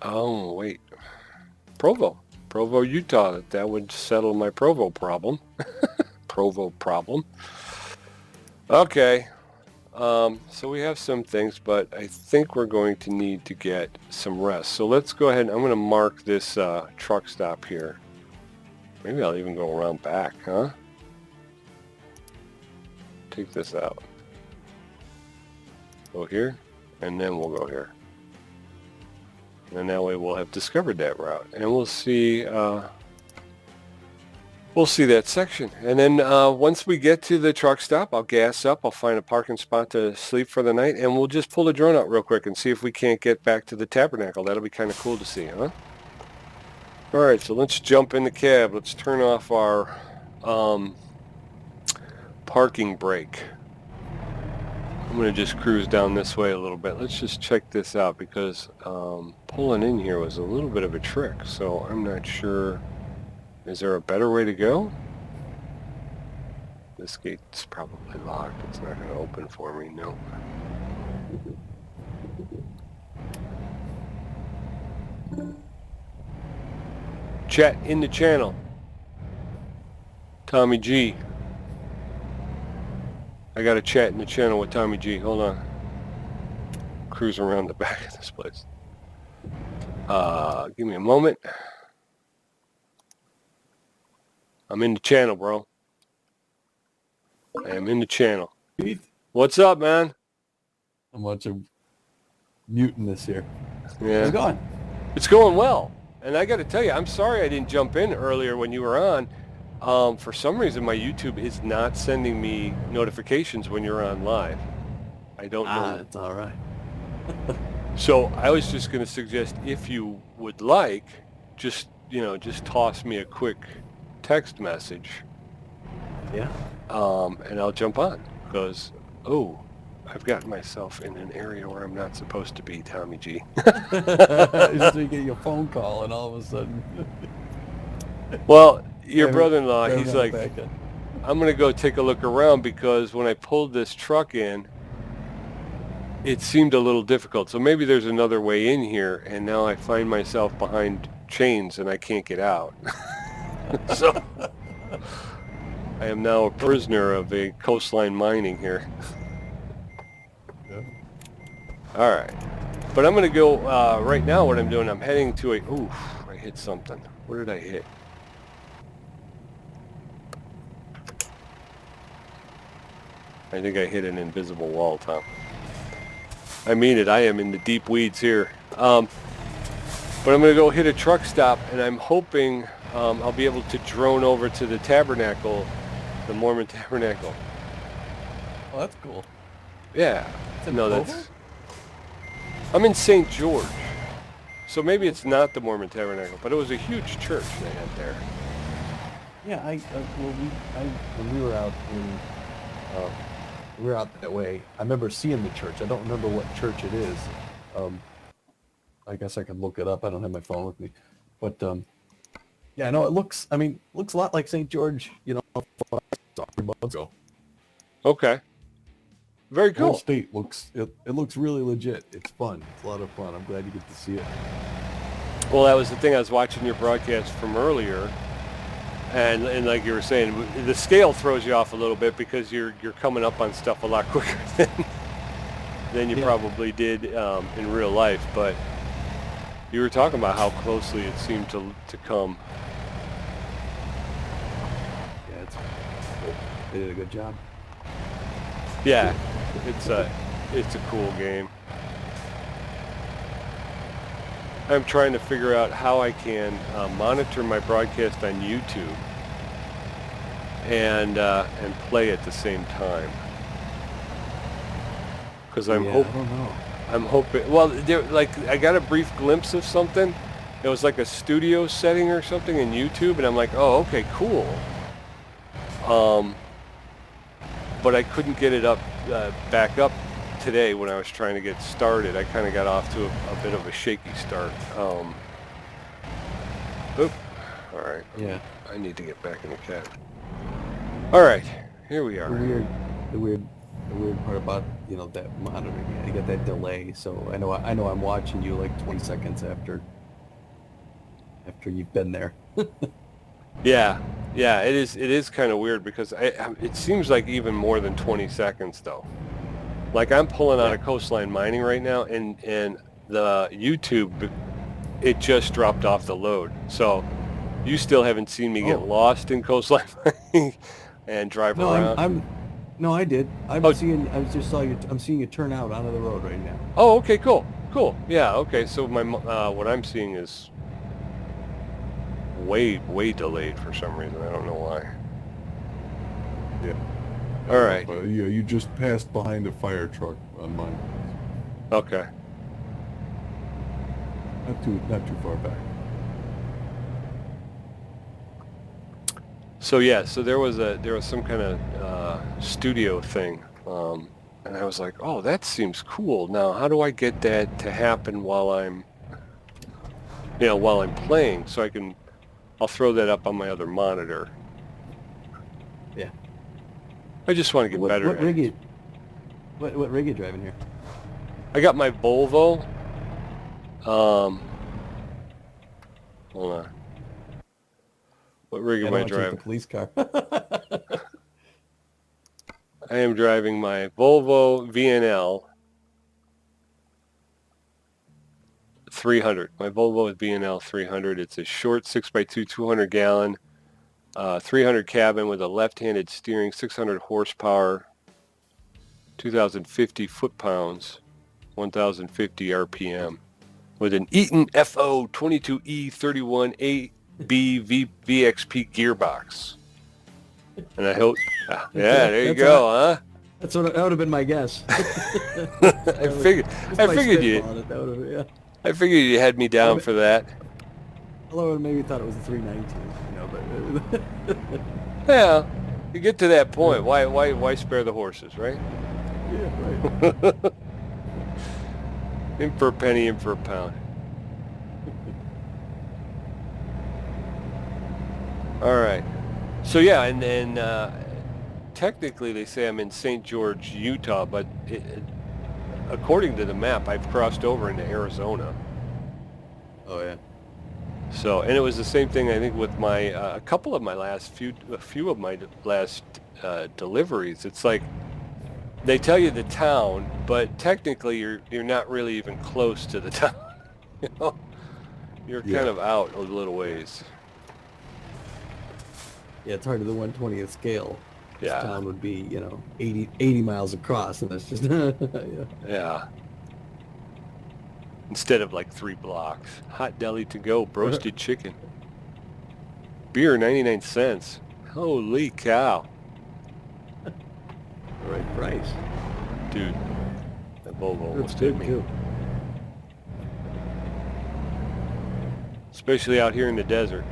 Oh, wait. Provo, Utah. That would settle my Provo problem. Okay. So we have some things, but I think we're going to need to get some rest. So let's go ahead. I'm going to mark this truck stop here. Maybe I'll even go around back, huh? Take this out. Go here, and then we'll go here. And that way we'll have discovered that route. And we'll see that section. And then once we get to the truck stop, I'll gas up. I'll find a parking spot to sleep for the night. And we'll just pull the drone out real quick and see if we can't get back to the tabernacle. That'll be kind of cool to see, huh? All right, so let's jump in the cab. Let's turn off our parking brake. I'm going to just cruise down this way a little bit. Let's just check this out because pulling in here was a little bit of a trick. So I'm not sure. Is there a better way to go? This gate's probably locked. It's not going to open for me. No. Chat in the channel. Tommy G. I got a chat in the channel with Tommy G. Hold on. Cruise around the back of this place. Give me a moment. I'm in the channel, bro. I am in the channel. Pete? What's up, man? I'm watching muting this here. Yeah. How's it going? It's going well. And I got to tell you, I'm sorry I didn't jump in earlier when you were on. For some reason, my YouTube is not sending me notifications when you're on live. I don't know. It's all right. So I was just going to suggest, if you would like, just toss me a quick text message. Yeah. And I'll jump on because, I've gotten myself in an area where I'm not supposed to be, Tommy G. Just you get your phone call and all of a sudden. Well, your brother-in-law, he's like, back in. I'm going to go take a look around because when I pulled this truck in, it seemed a little difficult. So maybe there's another way in here, and now I find myself behind chains and I can't get out. So I am now a prisoner of a coastline mining here. Yeah. All right. But I'm going to go, right now what I'm doing, I'm heading to I hit something. What did I hit? I think I hit an invisible wall, Tom. I mean it. I am in the deep weeds here. But I'm going to go hit a truck stop, and I'm hoping I'll be able to drone over to the tabernacle, the Mormon tabernacle. Oh, that's cool. Yeah. No, Dover? that's... I'm in St. George. So maybe it's not the Mormon tabernacle, but it was a huge church they had there. Yeah, when we were out in, we were out that way. I remember seeing the church. I don't remember what church it is. I guess I could look it up. I don't have my phone with me, but yeah, I know it looks. I mean, looks a lot like St. George. You know, 3 months ago. Okay. Very The whole cool. state looks. It looks really legit. It's fun. It's a lot of fun. I'm glad you get to see it. Well, that was the thing. I was watching your broadcast from earlier, and like you were saying, the scale throws you off a little bit because you're coming up on stuff a lot quicker than you probably did in real life. But you were talking about how closely it seemed to come. Yeah, they did a good job. Yeah, it's a cool game. I'm trying to figure out how I can monitor my broadcast on YouTube and play at the same time. Because I don't know. I'm hoping. Well, I got a brief glimpse of something. It was like a studio setting or something in YouTube, and I'm like, oh, okay, cool. But I couldn't get it up, back up today when I was trying to get started. I kind of got off to a bit of a shaky start. Oop. All right. Yeah. I need to get back in the cab. All right. Here we are. The weird part about that monitoring, you get that delay. So I know I'm watching you like 20 seconds after you've been there. Yeah, it is kind of weird because it seems like even more than 20 seconds though. Like I'm pulling out of coastline mining right now, and the YouTube, it just dropped off the load. So You still haven't seen me get lost in coastline and drive No, around. No, I did. I'm Oh, seeing you turn out onto the road right now. oh, okay, cool, cool. Yeah, okay. So what I'm seeing is way delayed for some reason. I don't know why. Yeah. All right. Yeah, you just passed behind a fire truck on mine. Okay. Not too far back. So yeah, so there was some kind of studio thing, and I was like, oh, that seems cool. Now, how do I get that to happen while I'm playing? So I'll throw that up on my other monitor. Yeah. I just want to get better What at rig it. What rig you driving here? I got my Volvo. Hold on. What rig am I driving? The police car. I am driving my Volvo VNL 300. My Volvo is VNL 300. It's a short 6x2, 200 gallon, 300 cabin with a left-handed steering, 600 horsepower, 2,050 foot-pounds, 1,050 RPM, with an Eaton FO 22E31AB VXP gearbox. And I hope, yeah, there you go, huh? That would have been my guess. I figured you. I figured you had me down for that. Although maybe thought it was a 319, but Yeah, you get to that point. Why spare the horses, right? Yeah, right. In for a penny, in for a pound. All right. So yeah, and technically they say I'm in St. George, Utah, but according to the map, I've crossed over into Arizona. Oh yeah. So, and it was the same thing I think with my a few of my last deliveries. It's like they tell you the town, but technically you're not really even close to the town. You know, you're kind of out a little ways. Yeah, it's hard to the 1/20th scale. Yeah. This town would be, 80 miles across, and that's just yeah. Yeah. Instead of like 3 blocks. Hot deli to go, roasted chicken. Beer 99 cents. Holy cow. The right price. Dude, that Volvo That's almost good hit me. too. Especially out here in the desert.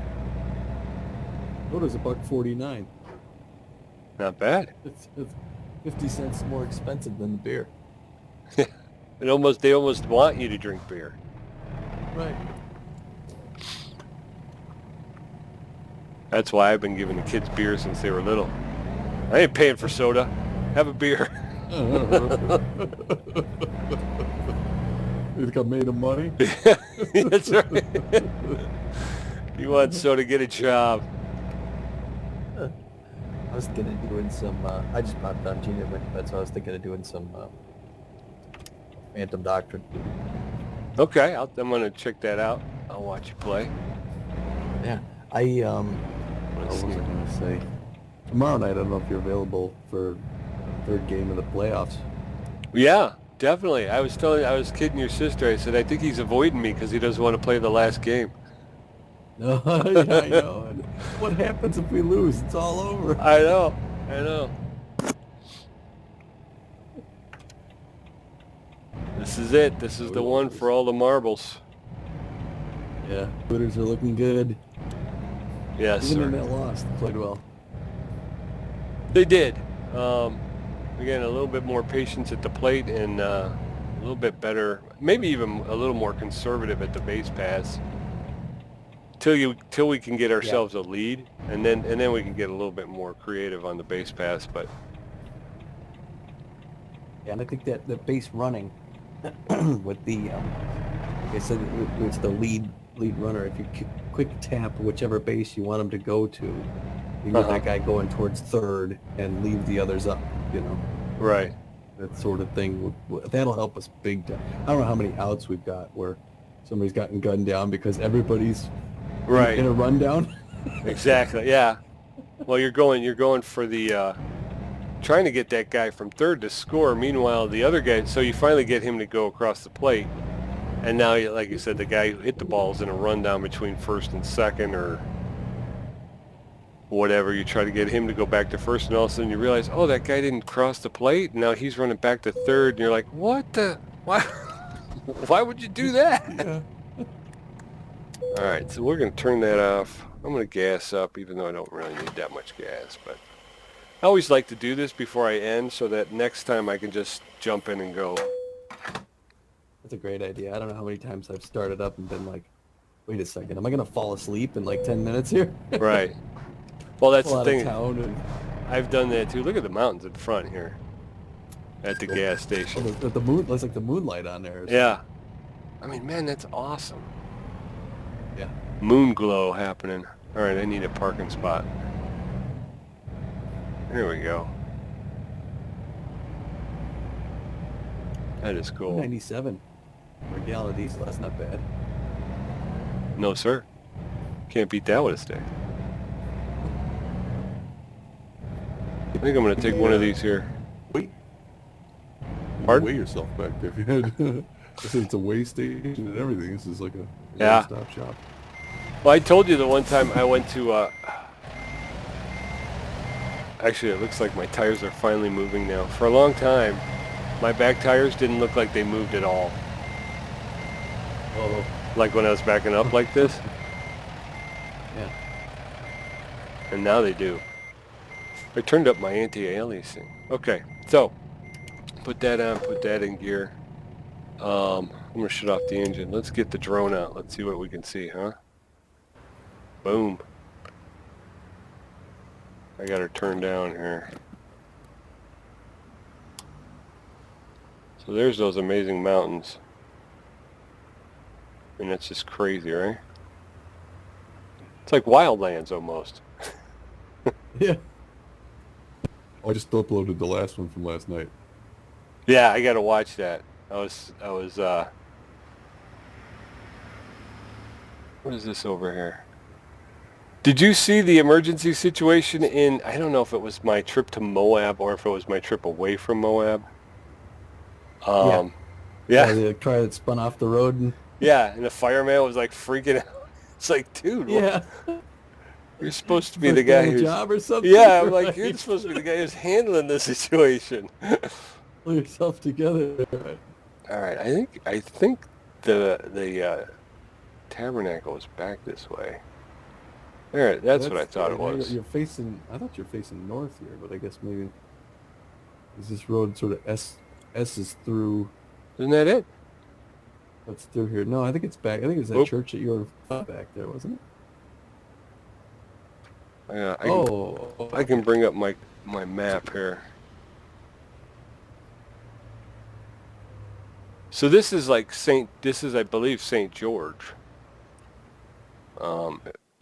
What is $1.49? Not bad. It's 50 cents more expensive than the beer. They almost want you to drink beer. Right. That's why I've been giving the kids beer since they were little. I ain't paying for soda. Have a beer. You think I made them money? That's right. You want soda, get a job. I was thinking of doing some, I just popped on Gina went to bed, so I was thinking of doing some Phantom Doctrine. Okay, I'm going to check that out. I'll watch you play. Yeah, what was I going to say? Tomorrow night, I don't know if you're available for the third game of the playoffs. Yeah, definitely. I was kidding your sister. I said, I think he's avoiding me because he doesn't want to play the last game. No, yeah, I know. And what happens if we lose? It's all over. I know. This is it. This is the one for all the marbles. Yeah, Hooters are looking good. Yes, Even sir. in that loss, they played well. They did. Again, a little bit more patience at the plate and a little bit better, maybe even a little more conservative at the base pass. Till we can get ourselves a lead, and then we can get a little bit more creative on the base pass. But yeah, and I think that the base running with the, like I said, it's the lead runner. If you quick tap whichever base you want him to go to, you get that guy going towards third and leave the others up. Right. That sort of thing. That'll help us big time. I don't know how many outs we've got where somebody's gotten gunned down because everybody's right in a rundown. Exactly. Yeah. Well, you're going for the trying to get that guy from third to score. Meanwhile, the other guy. So you finally get him to go across the plate, and now, like you said, the guy who hit the ball is in a rundown between first and second, or whatever. You try to get him to go back to first, and all of a sudden you realize, oh, that guy didn't cross the plate. Now he's running back to third, and you're like, what the? Why? Why would you do that? Yeah. All right, so we're going to turn that off. I'm going to gas up, even though I don't really need that much gas. But I always like to do this before I end so that next time I can just jump in and go. That's a great idea. I don't know how many times I've started up and been like, wait a second, am I going to fall asleep in like 10 minutes here? Right. Well, that's Pull the out thing. of town and... I've done that too. Look at the mountains in front here at the gas station. Oh, the moon, looks like the moonlight on there. Yeah. I mean, man, that's awesome. Yeah. Moon glow happening. All right, I need a parking spot. There we go. That is cool. 97 for a gallon of diesel. That's not bad. No, sir. Can't beat that with a stick. I think I'm going to take one of these here. Wait. Pardon? Weigh yourself back there if you had. It's a weigh station and everything. This is like a Yeah. one-stop shop. Well, I told you the one time I went to, actually, it looks like my tires are finally moving now. For a long time, my back tires didn't look like they moved at all. Oh, Like when I was backing up like this. yeah. And now they do. I turned up my anti-aliasing. Okay, so put that on, put that in gear. I'm going to shut off the engine. Let's get the drone out. Let's see what we can see, huh? Boom. I got her turned down here. So there's those amazing mountains. And that's just crazy, right? It's like wildlands almost. Yeah. Oh, I just uploaded the last one from last night. Yeah, I got to watch that. I was what is this over here? Did you see the emergency situation in, I don't know if it was my trip to Moab or if it was my trip away from Moab. Yeah, Yeah, the car that spun off the road and... yeah, and the fireman was like freaking out. It's like, dude, Yeah. you're supposed to be First the day guy on the who's... job or something. Yeah, I'm like, Right. you're supposed to be the guy who's handling this situation. Pull yourself together. Right. All right, I think the tabernacle is back this way. There, that's what I thought it was. You're facing... I thought you were facing north here, but I guess maybe... Is this road sort of S is through... Isn't that it? What's through here? No, I think it's back. I think it was that Oop. church that you were back there, wasn't it? Yeah, Oh. I can bring up my map here. So this is like this is, I believe, St. George.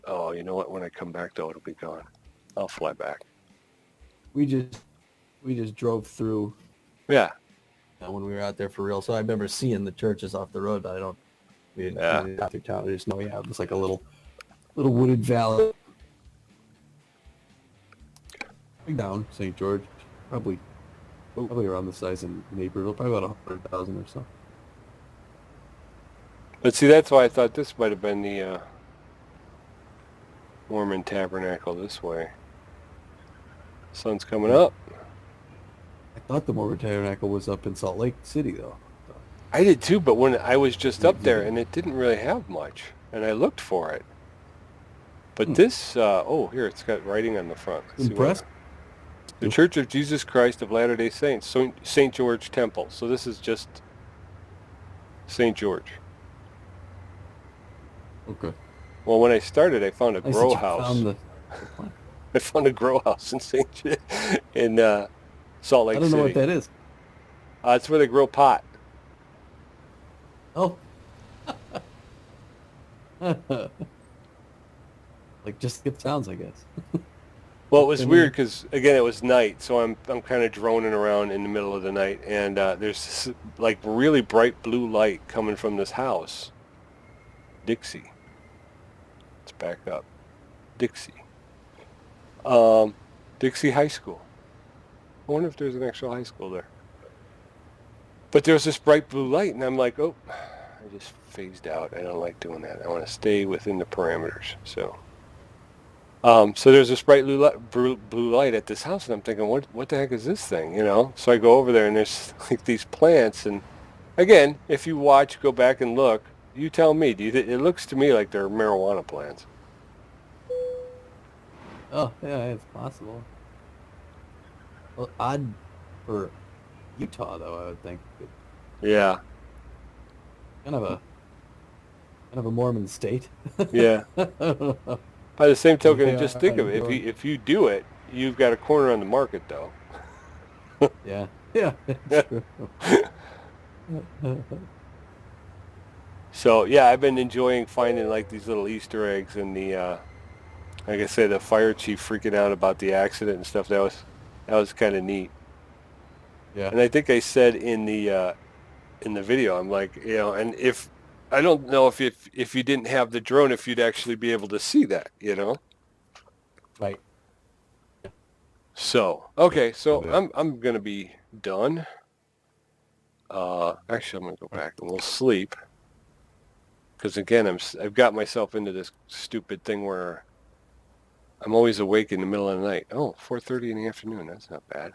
Oh, you know what? When I come back, though, it'll be gone. I'll fly back. We just drove through Yeah. when we were out there for real. So I remember seeing the churches off the road, but we didn't go through town. I just know, yeah, it's like a little wooded valley. Down St. George, probably around the size of Naperville, probably about 100,000 or so. But see, that's why I thought this might have been the Mormon Tabernacle this way. Sun's coming up. I thought the Mormon Tabernacle was up in Salt Lake City, though. I did too, but when I was just up there, and it didn't really have much, and I looked for it. But this, oh, here, it's got writing on the front. Let's see what- Impressed? The Church of Jesus Christ of Latter-day Saints, St. George Temple. So this is just St. George. Okay. Well, when I started, I found a Nice that grow you house. found the plant. I found a grow house in Salt Lake I don't City. know what that is. It's where they grow pot. Oh. Like just it sounds, I guess. Well, it was weird because, again, it was night, so I'm kind of droning around in the middle of the night, and there's this, like, really bright blue light coming from this house. Dixie. Let's back up. Dixie. Dixie High School. I wonder if there's an actual high school there. But there's this bright blue light, and I'm like, oh, I just phased out. I don't like doing that. I want to stay within the parameters. So there's this bright blue light at this house, and I'm thinking, what the heck is this thing, you know? So I go over there, and there's like these plants, and again, if you watch, go back and look, you tell me. It looks to me like they're marijuana plants. Oh, yeah, it's possible. Well, odd for Utah, though, I would think. Yeah. Kind of a Mormon state. Yeah. By the same token, Yeah, just think of it. If you do it, you've got a corner on the market, though. Yeah. Yeah. True. So yeah, I've been enjoying finding like these little Easter eggs, and the like I say, the fire chief freaking out about the accident and stuff. That was kind of neat. Yeah. And I think I said in the video, I'm like, you know, and if I don't know if you didn't have the drone, if you'd actually be able to see that, you know. Right. So okay, so Yeah. I'm gonna be done. Actually, I'm gonna go back and we'll sleep. Because again, I've got myself into this stupid thing where I'm always awake in the middle of the night. Oh, 4:30 in the afternoon. That's not bad.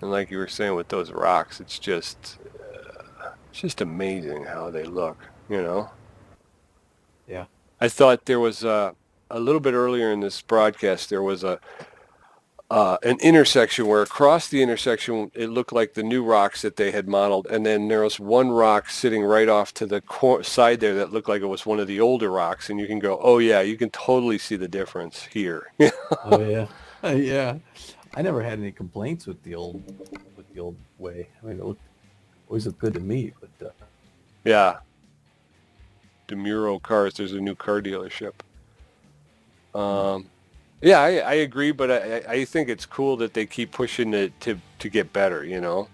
And like you were saying with those rocks, it's just amazing how they look, you know? Yeah. I thought there was a little bit earlier in this broadcast, there was an intersection where across the intersection it looked like the new rocks that they had modeled, and then there was one rock sitting right off to the side there that looked like it was one of the older rocks, and you can go, oh yeah, you can totally see the difference here. Oh yeah. Yeah. I never had any complaints with the old way. I mean, it always looked good to me, but Yeah. DeMuro Cars, there's a new car dealership. Yeah, I agree, but I think it's cool that they keep pushing it to get better, you know?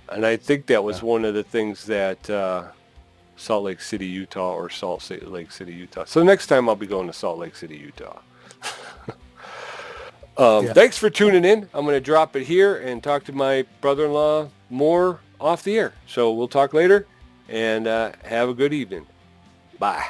And I think that was one of the things that Salt Lake City, Utah, or Salt Lake City, Utah. So next time I'll be going to Salt Lake City, Utah. Thanks for tuning in. I'm going to drop it here and talk to my brother-in-law more off the air. So we'll talk later, and have a good evening. Bye.